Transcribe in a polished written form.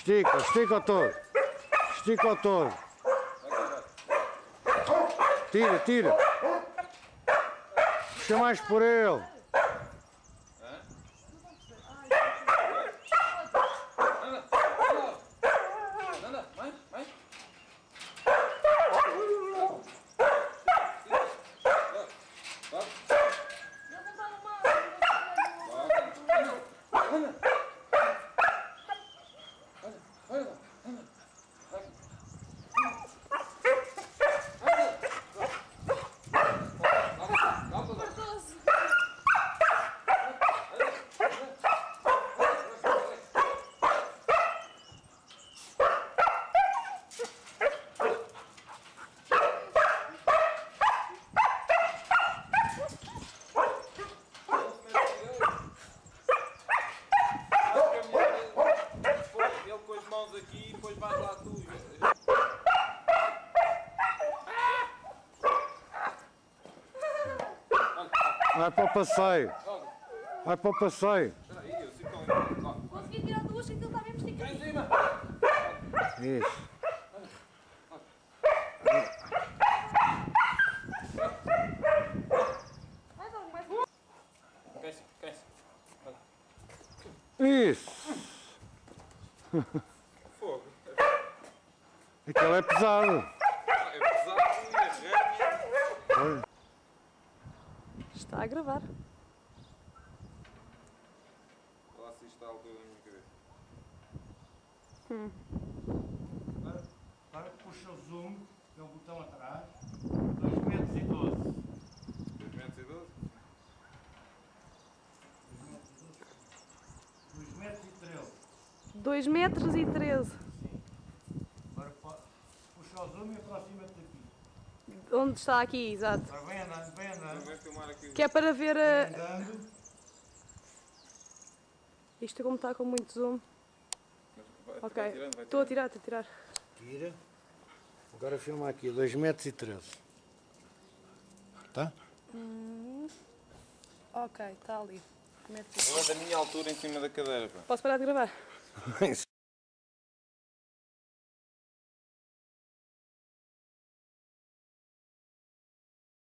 Estica, estica o touro. Estica o touro. Tira, tira. Puxa mais por ele. Aqui e depois vais lá tu. Vai para o passeio. Vai para o passeio. Espera aí, eu sinto que Consegui tirar duas que aquilo está mesmo esticado. em cima. Isso. Mais algum, mais Cresce, cresce. Isso. Fogo. Aquilo é pesado. É pesado e é ramo. Está a gravar. Lá se está a altura da minha cabeça. Agora puxa o zoom, que é o botão atrás. 2 metros e 12. 2 metros e 12? 2 metros e 13. 2 metros e 13. Agora puxa o zoom e aproxima-te daqui. Onde está aqui, exato. Agora vem andando, vem andando. Vai filmar aqui. Que é para ver a... Andando. Isto como está com muito zoom. Ok. tirando, vai Estou a tirar, estou a tirar. Tira. Agora filma aqui, 2 metros e 13. Tá? Ok, está ali. Não é da minha altura em cima da cadeira, pá. Posso parar de gravar?